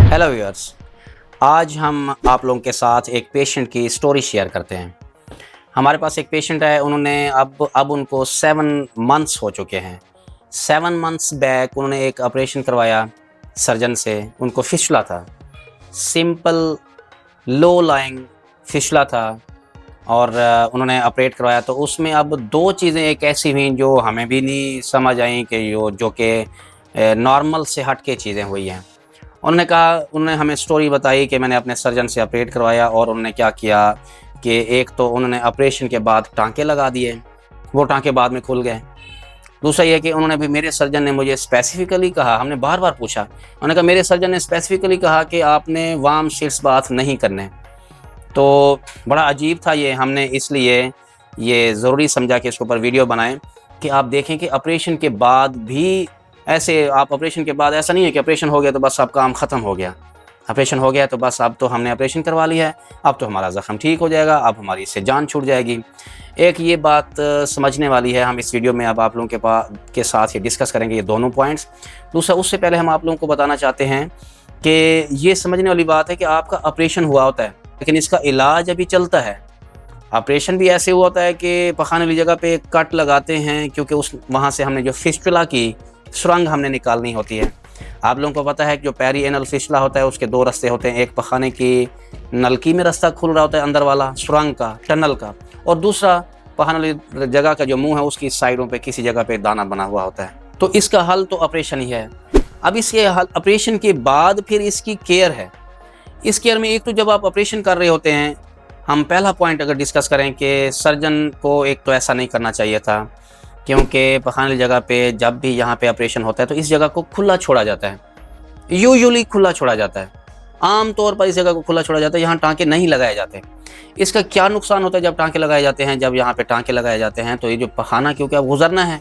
Hello viewers, आज हम आप लोगों के साथ एक पेशेंट की स्टोरी शेयर करते हैं। हमारे पास एक पेशेंट है, उन्होंने अब उनको 7 मंथ्स हो चुके हैं। 7 मंथ्स बैक उन्होंने एक ऑपरेशन करवाया सर्जन से। उनको फिशला था, सिंपल लो लाइंग फिशला था और उन्होंने ऑपरेट करवाया। तो उसमें अब 2 चीज़ें एक ऐसी हुई जो हमें भी नहीं समझ आई कि जो कि नॉर्मल से हट के चीज़ें हुई हैं। उन्होंने हमें स्टोरी बताई कि मैंने अपने सर्जन से ऑपरेट करवाया और उन्होंने क्या किया कि एक तो उन्होंने ऑपरेशन के बाद टांके लगा दिए, वो टांके बाद में खुल गए। दूसरा ये कि उन्होंने भी मेरे सर्जन ने मुझे स्पेसिफिकली कहा, हमने बार बार पूछा, उन्होंने कहा मेरे सर्जन ने स्पेसिफिकली कहा कि आपने वार्म शीट्स बाथ नहीं करने। तो बड़ा अजीब था ये, हमने इसलिए ये ज़रूरी समझा कि इसके ऊपर वीडियो बनाएं कि आप देखें कि ऑपरेशन के बाद भी ऐसे, आप ऑपरेशन के बाद ऐसा नहीं है कि ऑपरेशन हो गया तो बस अब काम ख़त्म हो गया। ऑपरेशन हो गया तो बस अब तो हमने ऑपरेशन करवा लिया है, अब तो हमारा ज़ख्म ठीक हो जाएगा, अब हमारी इससे जान छूट जाएगी। एक ये बात समझने वाली है, हम इस वीडियो में अब आप लोगों के साथ ये डिस्कस करेंगे ये दोनों पॉइंट्स। दूसरा, उससे पहले हम आप लोगों को बताना चाहते हैं कि ये समझने वाली बात है कि आपका ऑपरेशन हुआ होता है लेकिन इसका इलाज अभी चलता है। ऑपरेशन भी ऐसे हुआ होता है कि पखाने वाली जगह पे कट लगाते हैं क्योंकि वहाँ से हमने जो फिस्टुला की सुरंग हमने निकालनी होती है। आप लोगों को पता है कि जो पेरी एनल फिस्टुला होता है उसके 2 रास्ते होते हैं, एक पखाने की नलकी में रास्ता खुल रहा होता है अंदर वाला सुरंग का, टनल का, और दूसरा पखाने वाली जगह का जो मुंह है उसकी साइडों पे किसी जगह पे दाना बना हुआ होता है। तो इसका हल तो ऑपरेशन ही है। अब इसके हल ऑपरेशन के बाद फिर इसकी केयर है। इस केयर में एक तो जब आप ऑपरेशन कर रहे होते हैं, हम पहला पॉइंट अगर डिस्कस करें कि सर्जन को एक तो ऐसा नहीं करना चाहिए था, क्योंकि पखाने वाली जगह पे जब भी यहाँ पे ऑपरेशन होता है तो इस जगह को खुला छोड़ा जाता है, यूजुअली खुला छोड़ा जाता है। आम तौर पर इस जगह को खुला छोड़ा जाता है, यहाँ टांके नहीं लगाए जाते। इसका क्या नुकसान होता है जब टांके लगाए जाते हैं? जब यहाँ पे टांके लगाए जाते हैं तो ये जो पखाना, क्योंकि अब गुजरना है,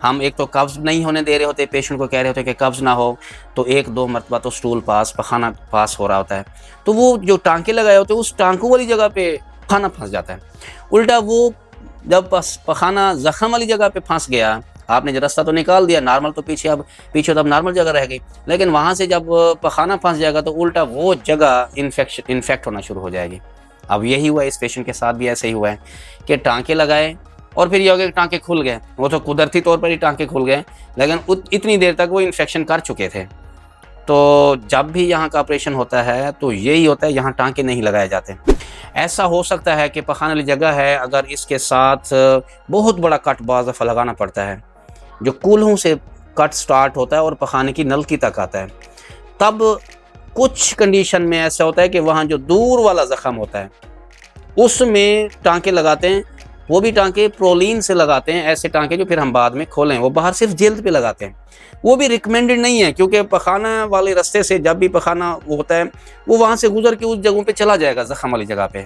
हम एक तो कब्ज़ नहीं होने दे रहे होते, पेशेंट को कह रहे होते कि कब्ज़ ना हो, तो 1-2 मरतबा तो स्टूल पास, पखाना पास हो रहा होता है। तो वो जो टांके लगाए होते हैं उस टांकों वाली जगह पे पखाना फंस जाता है। उल्टा वो जब पखाना ज़ख्म वाली जगह पे फंस गया, आपने जो रास्ता तो निकाल दिया नॉर्मल, तो पीछे तो अब नॉर्मल जगह रह गई, लेकिन वहाँ से जब पखाना फंस जाएगा तो उल्टा वो जगह इन्फेक्ट होना शुरू हो जाएगी। अब यही हुआ, इस पेशेंट के साथ भी ऐसे ही हुआ है कि टांके लगाए और फिर ये हो गया कि टांके खुल गए। वो तो कुदरती तौर पर ही टांके खुल गए, लेकिन इतनी देर तक वो इन्फेक्शन कर चुके थे। तो जब भी यहाँ का ऑपरेशन होता है तो यही होता है, यहाँ टांके नहीं लगाए जाते। ऐसा हो सकता है कि पखाने वाली जगह है, अगर इसके साथ बहुत बड़ा कट बाज़ दफ़ा लगाना पड़ता है, जो कूल्हों से कट स्टार्ट होता है और पखाने की नलकी तक आता है, तब कुछ कंडीशन में ऐसा होता है कि वहाँ जो दूर वाला ज़ख्म होता है उसमें टांके लगाते हैं। वो भी टांके प्रोलीन से लगाते हैं, ऐसे टांके जो फिर हम बाद में खोलें, वो बाहर सिर्फ जल्द पे लगाते हैं। वो भी रिकमेंडेड नहीं है, क्योंकि पखाना वाले रास्ते से जब भी पखाना होता है वो वहाँ से गुजर के उस जगहों पे चला जाएगा, ज़ख्म वाली जगह पे।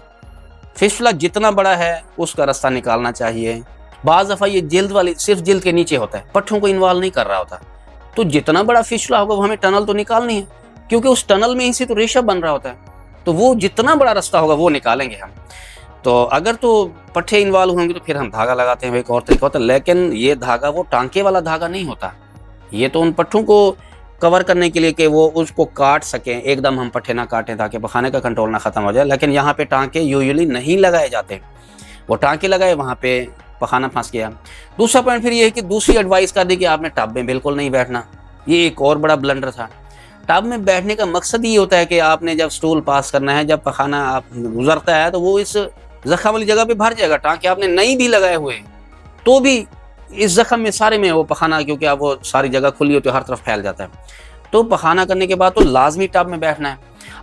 फिशला जितना बड़ा है उसका रास्ता निकालना चाहिए। बाज़ दफ़ा ये जल्द वाली सिर्फ जल्द के नीचे होता है, पट्ठों को इन्वॉल्व नहीं कर रहा होता। तो जितना बड़ा फिशला होगा वो हमें टनल तो निकालनी है, क्योंकि उस टनल में ही से तो रेशा बन रहा होता है। तो वो जितना बड़ा रास्ता होगा वो निकालेंगे हम। तो अगर तो पट्ठे इन्वॉल्व होंगे तो फिर हम धागा लगाते हैं, वो एक और तरीका होता है। लेकिन ये धागा वो टांके वाला धागा नहीं होता, ये तो उन पट्ठों को कवर करने के लिए कि वो उसको काट सकें, एकदम हम पट्ठे ना काटें ताकि पखाने का कंट्रोल ना ख़त्म हो जाए। लेकिन यहाँ पे टांके यूजुअली नहीं लगाए जाते, वो टांके लगाए वहाँ पे पखाना फंस गया। दूसरा पॉइंट फिर ये है कि दूसरी एडवाइस कर दी कि आपने टब में बिल्कुल नहीं बैठना। ये एक और बड़ा ब्लंडर था। टब में बैठने का मकसद ये होता है कि आपने जब स्टूल पास करना है, जब पखाना आप गुजरता है तो वो इस ज़ख्म वाली जगह पे भर जाएगा। टांके आपने नहीं भी लगाए हुए तो भी इस ज़ख्म में सारे में वो पखाना, क्योंकि अब वो सारी जगह खुली होती है, हर तरफ फैल जाता है। तो पखाना करने के बाद तो लाजमी टब में बैठना है।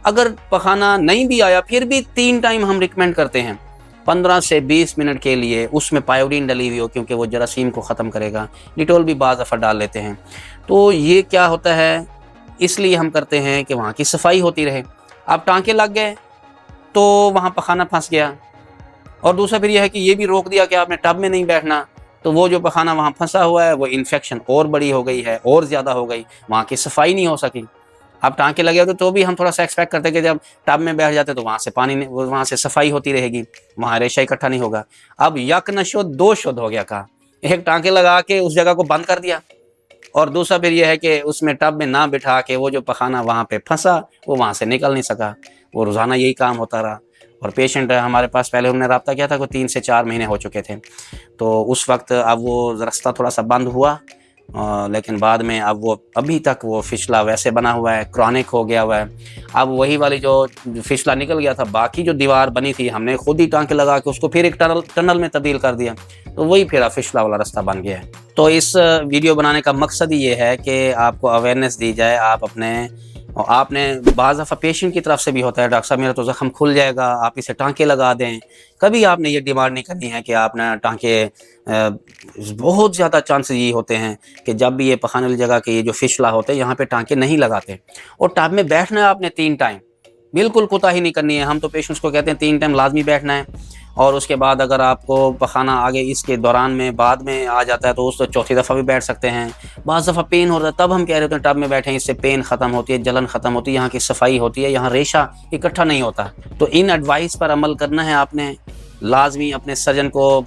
अगर पखाना नहीं भी आया फिर भी 3 टाइम हम रिकमेंड करते हैं 15 से 20 मिनट के लिए, उसमें पायोडीन डली हुई हो, क्योंकि वो जरासीम को ख़त्म करेगा। डिटोल भी बाज़ दफ़ा डाल लेते हैं। तो ये क्या होता है, इसलिए हम करते हैं कि वहाँ की सफाई होती रहे। अब टांके लग गए तो वहाँ पखाना फंस गया, और दूसरा फिर यह है कि ये भी रोक दिया कि आपने टब में नहीं बैठना, तो वो जो पखाना वहाँ फंसा हुआ है वो इन्फेक्शन और बड़ी हो गई है, और ज़्यादा हो गई, वहाँ की सफाई नहीं हो सकी। अब टांके लगे होते तो भी हम थोड़ा सा एक्सपेक्ट करते कि जब टब में बैठ जाते तो वहाँ से पानी, वहाँ से सफाई होती रहेगी, वहाँ रेशा इकट्ठा नहीं होगा। अब यक न शुद्ध 2 शुद्ध हो गया। कहा एक टांके लगा के उस जगह को बंद कर दिया, और दूसरा फिर ये है कि उसमें टब में ना बिठा के वो जो पखाना वहाँ पे फंसा वो वहाँ से निकल नहीं सका। वो रोज़ाना यही काम होता रहा। और पेशेंट हमारे पास पहले हमने रब्ता किया था को 3 से 4 महीने हो चुके थे। तो उस वक्त अब वो रास्ता थोड़ा सा बंद हुआ, लेकिन बाद में अब वो अभी तक वो फिसला वैसे बना हुआ है, क्रॉनिक हो गया हुआ है। अब वही वाली जो फिसला निकल गया था, बाकी जो दीवार बनी थी हमने खुद ही टांके लगा के उसको फिर एक टनल में तब्दील कर दिया, तो वही फिर फिसला वाला रास्ता बन गया है। तो इस वीडियो बनाने का मकसद ही ये है कि आपको अवेयरनेस दी जाए। आप अपने आपने बाज़ दफ़ा पेशेंट की तरफ से भी होता है, डॉक्टर साहब मेरा तो ज़ख्म खुल जाएगा, आप इसे टाँके लगा दें। कभी आपने ये डिमांड नहीं करनी है कि आपने टाँके, बहुत ज़्यादा चांसेस ये होते हैं कि जब भी ये पखाने वाली जगह के ये जो फिसला होते हैं यहाँ पे टाँके नहीं लगाते। और टब में बैठना है आपने 3 टाइम, बिल्कुल कोताही नहीं करनी है। हम तो पेशेंट्स को कहते हैं 3 टाइम लाजमी बैठना है। और उसके बाद अगर आपको पखाना आगे इसके दौरान में बाद में आ जाता है तो उस चौथी दफ़ा भी बैठ सकते हैं। बाज़ दफ़ा पेन होता है तब हम कह रहे होते हैं टब में बैठें, इससे पेन ख़त्म होती है, जलन ख़त्म होती है, यहाँ की सफाई होती है, यहाँ रेशा इकट्ठा नहीं होता। तो इन एडवाइस पर अमल करना है आपने लाजमी। अपने सर्जन को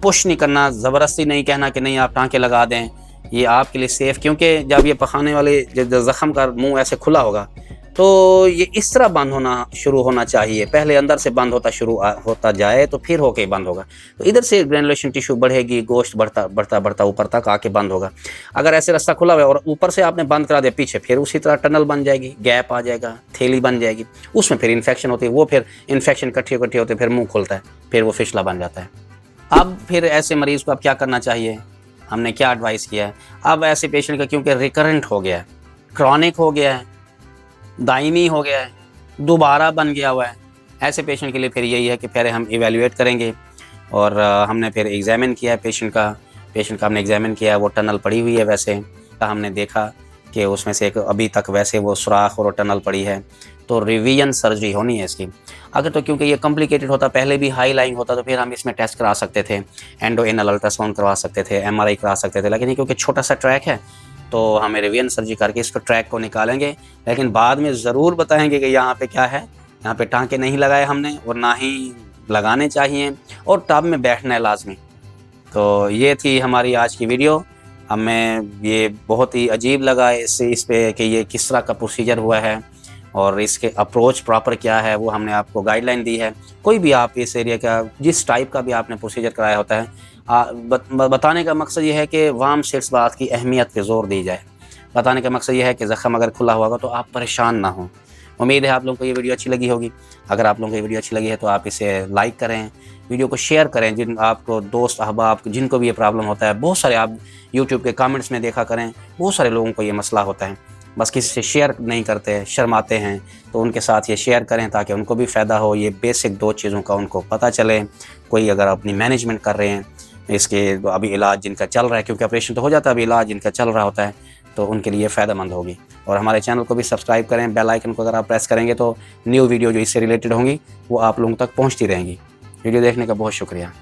पुश नहीं करना, ज़बरदस्ती नहीं कहना कि नहीं आप टाँके लगा दें, ये आपके लिए सेफ़। क्योंकि जब ये पखाने वाले ज़ख़म का मुँह ऐसे खुला होगा तो ये इस तरह बंद होना शुरू होना चाहिए, पहले अंदर से बंद होता जाए तो फिर होके बंद होगा। तो इधर से ग्रेनुलेशन टिश्यू बढ़ेगी, गोश्त बढ़ता ऊपर तक आके बंद होगा। अगर ऐसे रास्ता खुला हुआ है और ऊपर से आपने बंद करा दिया पीछे, फिर उसी तरह टनल बन जाएगी, गैप आ जाएगा, थैली बन जाएगी, उसमें फिर इन्फेक्शन होती है, वो फिर इन्फेक्शन इकट्ठे होते फिर मुँह खुलता है, फिर वो फिसला बन जाता है। अब फिर ऐसे मरीज़ को अब क्या करना चाहिए, हमने क्या एडवाइस किया है। अब ऐसे पेशेंट का क्योंकि रिकरेंट हो गया है, क्रॉनिक हो गया है, दायमी हो गया है, दोबारा बन गया हुआ है, ऐसे पेशेंट के लिए फिर यही है कि पहले हम इवैल्यूएट करेंगे। और हमने फिर एग्ज़ामिन किया है पेशेंट का हमने एग्ज़ामिन किया है, वो टनल पड़ी हुई है वैसे, हमने देखा कि उसमें से एक अभी तक वैसे वो सुराख और टनल पड़ी है, तो रिवीजन सर्जरी होनी है इसकी। अगर तो क्योंकि ये कॉम्प्लिकेटेड होता, पहले भी हाई लाइंग होता, तो फिर हम इसमें टेस्ट करा सकते थे, एंडो एनल अल्ट्रासाउंड करवा सकते थे, MRI करा सकते थे। लेकिन ये क्योंकि छोटा सा ट्रैक है तो हमें रिवीजन सर्जरी करके इसको ट्रैक को निकालेंगे। लेकिन बाद में ज़रूर बताएंगे कि यहाँ पे क्या है, यहाँ पे टाँके नहीं लगाए हमने और ना ही लगाने चाहिए, और टब में बैठना है लाजमी। तो ये थी हमारी आज की वीडियो। हमें ये बहुत ही अजीब लगा इस पे कि ये किस तरह का प्रोसीजर हुआ है और इसके अप्रोच प्रॉपर क्या है, वो हमने आपको गाइडलाइन दी है। कोई भी आप इस एरिया का जिस टाइप का भी आपने प्रोसीजर कराया होता है, बताने का मकसद ये है कि वार्म सीट्स बात की अहमियत पे ज़ोर दी जाए। बताने का मकसद ये है कि ज़ख़म अगर खुला हुआ तो आप परेशान ना हों। उम्मीद है आप लोगों को ये वीडियो अच्छी लगी होगी। अगर आप लोगों को ये वीडियो अच्छी लगी है तो आप इसे लाइक करें, वीडियो को शेयर करें, जिन आपको दोस्त अहबाब जिनको भी ये प्रॉब्लम होता है। बहुत सारे आप यूट्यूब के कमेंट्स में देखा करें, बहुत सारे लोगों को ये मसला होता है, बस किसी से शेयर नहीं करते, शर्माते हैं। तो उनके साथ ये शेयर करें ताकि उनको भी फ़ायदा हो, ये बेसिक 2 चीज़ों का उनको पता चले। कोई अगर अपनी मैनेजमेंट कर रहे हैं, इसके अभी इलाज जिनका चल रहा है, क्योंकि ऑपरेशन तो हो जाता है, अभी इलाज जिनका चल रहा होता है, तो उनके लिए फ़ायदेमंद होगी। और हमारे चैनल को भी सब्सक्राइब करें, बेल आइकन को अगर आप प्रेस करेंगे तो न्यू वीडियो जो इससे रिलेटेड होंगी वो आप लोगों तक पहुंचती रहेंगी। वीडियो देखने का बहुत शुक्रिया।